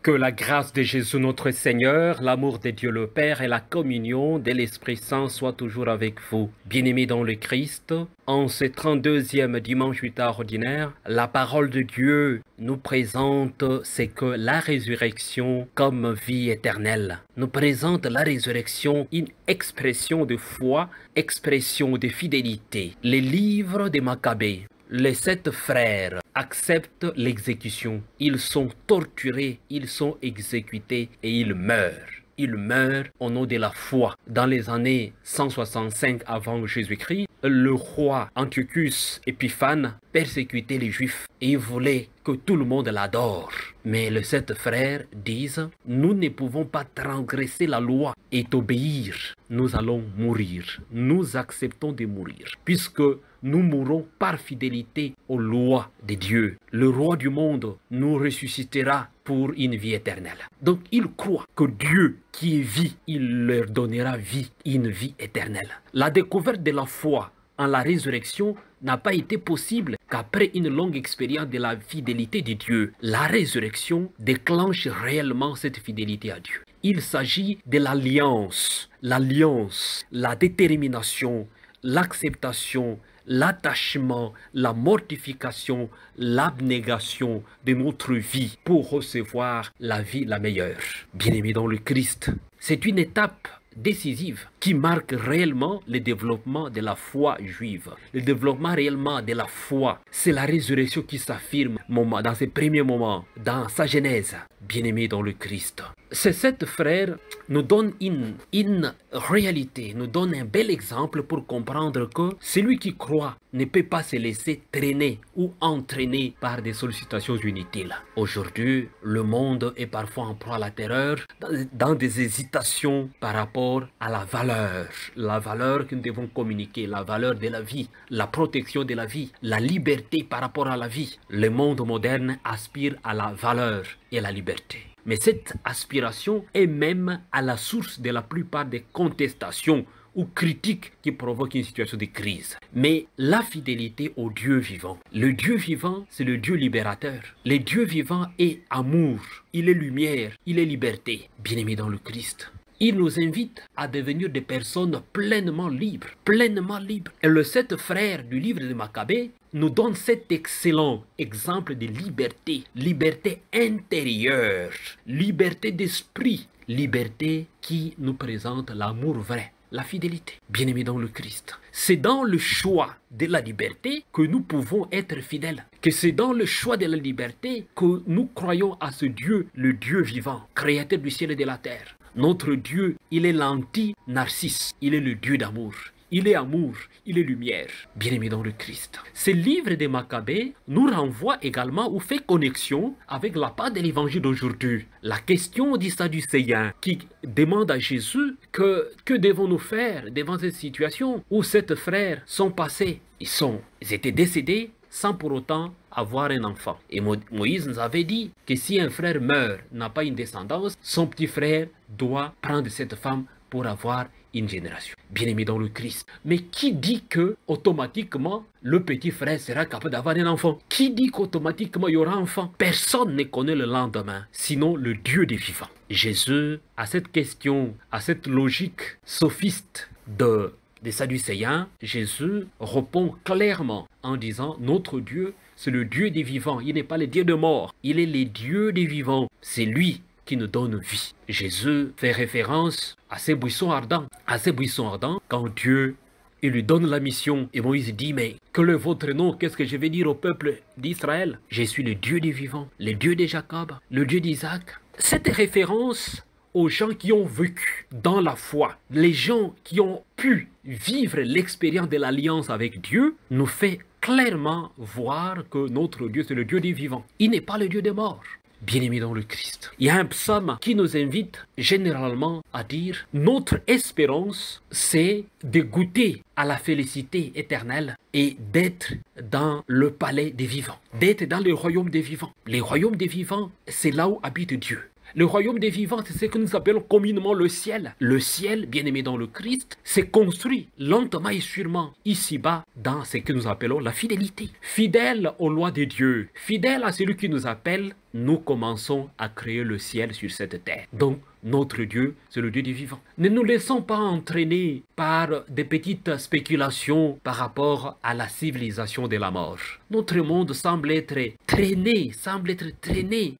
Que la grâce de Jésus notre Seigneur, l'amour de Dieu le Père et la communion de l'Esprit Saint soient toujours avec vous. Bien-aimés dans le Christ, en ce 32e dimanche du temps ordinaire, la parole de Dieu nous présente c'est que la résurrection comme vie éternelle nous présente la résurrection une expression de foi, expression de fidélité. Les livres de Maccabée. Les 7 frères acceptent l'exécution. Ils sont torturés, ils sont exécutés et ils meurent. Ils meurent au nom de la foi. Dans les années 165 avant Jésus-Christ, le roi Antiochus Épiphane persécutait les Juifs et il voulait que tout le monde l'adore. Mais les 7 frères disent, nous ne pouvons pas transgresser la loi et t'obéir. Nous allons mourir. Nous acceptons de mourir puisque nous mourrons par fidélité aux lois de Dieu. Le roi du monde nous ressuscitera pour une vie éternelle. Donc ils croient que Dieu qui est vie, il leur donnera vie, une vie éternelle. La découverte de la foi en la résurrection n'a pas été possible qu'après une longue expérience de la fidélité de Dieu. La résurrection déclenche réellement cette fidélité à Dieu. Il s'agit de l'alliance, la détermination, l'acceptation, l'attachement, la mortification, l'abnégation de notre vie pour recevoir la vie la meilleure. Bien-aimés dans le Christ, c'est une étape décisive qui marque réellement le développement de la foi juive. Le développement réellement de la foi, c'est la résurrection qui s'affirme dans ses premiers moments, dans sa genèse. Bien-aimés dans le Christ. Ces 7 frères nous donnent une réalité, nous donnent un bel exemple pour comprendre que celui qui croit ne peut pas se laisser traîner ou entraîner par des sollicitations inutiles. Aujourd'hui, le monde est parfois en proie à la terreur, dans des hésitations par rapport à la valeur que nous devons communiquer, la valeur de la vie, la protection de la vie, la liberté par rapport à la vie. Le monde moderne aspire à la valeur et à la liberté. Mais cette aspiration est même à la source de la plupart des contestations ou critiques qui provoquent une situation de crise. Mais la fidélité au Dieu vivant. Le Dieu vivant, c'est le Dieu libérateur. Le Dieu vivant est amour, il est lumière, il est liberté. Bien-aimés dans le Christ. Il nous invite à devenir des personnes pleinement libres, pleinement libres. Et le 7 frères du livre de Maccabée nous donne cet excellent exemple de liberté, liberté intérieure, liberté d'esprit, liberté qui nous présente l'amour vrai, la fidélité. Bien-aimés dans le Christ, c'est dans le choix de la liberté que nous pouvons être fidèles, que c'est dans le choix de la liberté que nous croyons à ce Dieu, le Dieu vivant, créateur du ciel et de la terre. Notre Dieu, il est l'anti-narcisse, il est le Dieu d'amour. Il est amour, il est lumière, bien-aimé dans le Christ. Ce livre de Maccabée nous renvoie également ou fait connexion avec la part de l'évangile d'aujourd'hui. La question des Sadducéens qui demande à Jésus que devons-nous faire devant cette situation où 7 frères sont passés. Ils étaient décédés sans pour autant avoir un enfant. Et Moïse nous avait dit que si un frère meurt, n'a pas une descendance, son petit frère doit prendre cette femme pour avoir une génération. Bien-aimé dans le Christ. Mais qui dit que automatiquement le petit frère sera capable d'avoir un enfant? Qui dit qu'automatiquement il y aura un enfant? Personne ne connaît le lendemain, sinon le Dieu des vivants. Jésus, à cette question, à cette logique sophiste des Sadducéens, Jésus répond clairement en disant notre Dieu, c'est le Dieu des vivants. Il n'est pas le Dieu des morts. Il est le Dieu des vivants. C'est lui qui nous donne vie. Jésus fait référence à ces buissons ardents. À ces buissons ardents, quand Dieu il lui donne la mission, et Moïse dit, mais quel est votre nom? Qu'est-ce que je vais dire au peuple d'Israël? Je suis le Dieu des vivants, le Dieu de Jacob, le Dieu d'Isaac. Cette référence aux gens qui ont vécu dans la foi, les gens qui ont pu vivre l'expérience de l'alliance avec Dieu, nous fait clairement voir que notre Dieu, c'est le Dieu des vivants. Il n'est pas le Dieu des morts. Bien-aimés dans le Christ. Il y a un psaume qui nous invite généralement à dire notre espérance, c'est de goûter à la félicité éternelle et d'être dans le palais des vivants, d'être dans le royaume des vivants. Le royaume des vivants, c'est là où habite Dieu. Le royaume des vivants, c'est ce que nous appelons communément le ciel. Le ciel, bien-aimé dans le Christ, s'est construit lentement et sûrement ici-bas dans ce que nous appelons la fidélité. Fidèle aux lois de Dieu, fidèle à celui qui nous appelle, nous commençons à créer le ciel sur cette terre. Donc, notre Dieu, c'est le Dieu des vivants. Ne nous laissons pas entraîner par des petites spéculations par rapport à la civilisation de la mort. Notre monde semble être traîné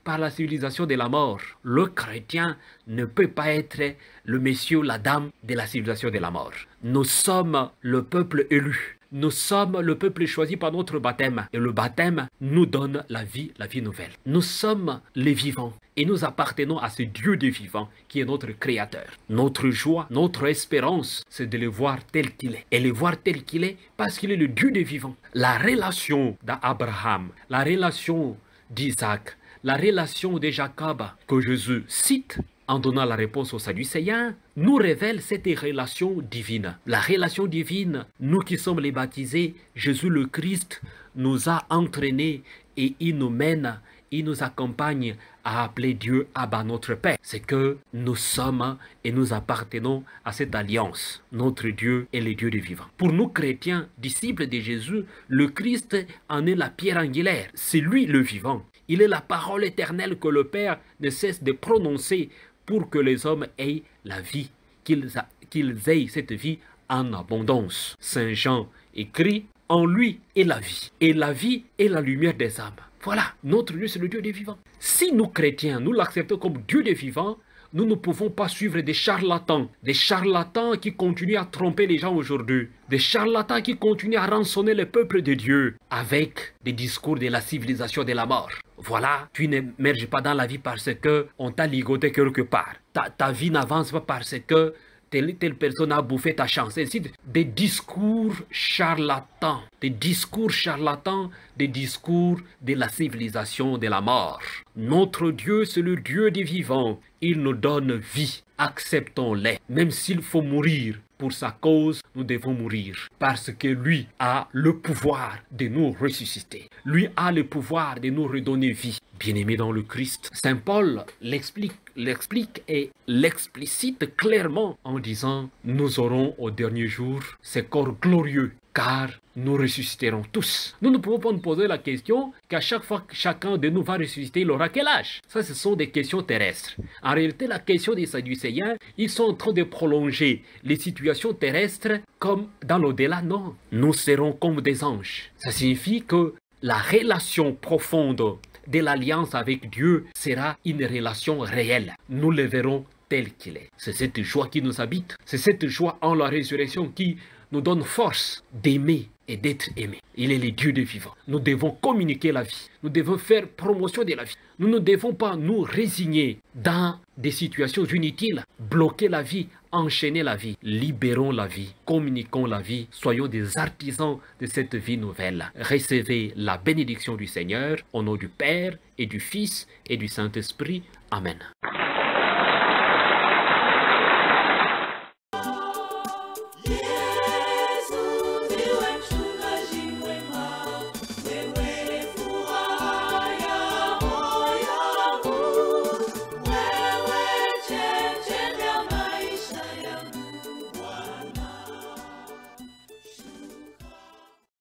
par la civilisation de la mort. Le chrétien ne peut pas être le monsieur, la dame de la civilisation de la mort. Nous sommes le peuple élu. Nous sommes le peuple choisi par notre baptême. Et le baptême nous donne la vie nouvelle. Nous sommes les vivants. Et nous appartenons à ce Dieu des vivants qui est notre Créateur. Notre joie, notre espérance, c'est de le voir tel qu'il est. Et le voir tel qu'il est parce qu'il est le Dieu des vivants. La relation d'Abraham, la relation d'Isaac, la relation de Jacob que Jésus cite en donnant la réponse aux Sadducéens, nous révèle cette relation divine. La relation divine, nous qui sommes les baptisés, Jésus le Christ nous a entraînés et il nous mène, il nous accompagne à appeler Dieu Abba notre Père. C'est que nous sommes et nous appartenons à cette alliance. Notre Dieu est le Dieu des vivants. Pour nous chrétiens, disciples de Jésus, le Christ en est la pierre angulaire. C'est lui le vivant. Il est la parole éternelle que le Père ne cesse de prononcer pour que les hommes aient la vie, qu'ils aient cette vie en abondance. Saint Jean écrit, en lui est la vie, et la vie est la lumière des âmes. Voilà, notre Dieu c'est le Dieu des vivants. Si nous chrétiens, nous l'acceptons comme Dieu des vivants, nous ne pouvons pas suivre des charlatans qui continuent à tromper les gens aujourd'hui, des charlatans qui continuent à rançonner le peuple de Dieu avec des discours de la civilisation de la mort. Voilà, tu n'émerges pas dans la vie parce qu'on t'a ligoté quelque part. Ta vie n'avance pas parce que telle personne a bouffé ta chance. Ainsi, des discours charlatans, des discours de la civilisation de la mort. Notre Dieu, c'est le Dieu des vivants. Il nous donne vie. Acceptons-les. Même s'il faut mourir pour sa cause, nous devons mourir. Parce que lui a le pouvoir de nous ressusciter. Lui a le pouvoir de nous redonner vie. Bien-aimés dans le Christ, Saint Paul l'explique et l'explicite clairement en disant « Nous aurons au dernier jour ces corps glorieux, car nous ressusciterons tous. » Nous ne pouvons pas nous poser la question qu'à chaque fois que chacun de nous va ressusciter, il aura quel âge? Ça, ce sont des questions terrestres. En réalité, la question des Sadducéens, ils sont en train de prolonger les situations terrestres comme dans l'au-delà. Non, nous serons comme des anges. Ça signifie que la relation profonde de l'alliance avec Dieu sera une relation réelle. Nous le verrons tel qu'il est. C'est cette joie qui nous habite. C'est cette joie en la résurrection qui nous donne force d'aimer et d'être aimé. Il est le Dieu des vivants. Nous devons communiquer la vie. Nous devons faire promotion de la vie. Nous ne devons pas nous résigner dans des situations inutiles, bloquer la vie, enchaîner la vie. Libérons la vie, communiquons la vie, soyons des artisans de cette vie nouvelle. Recevez la bénédiction du Seigneur au nom du Père et du Fils et du Saint-Esprit. Amen.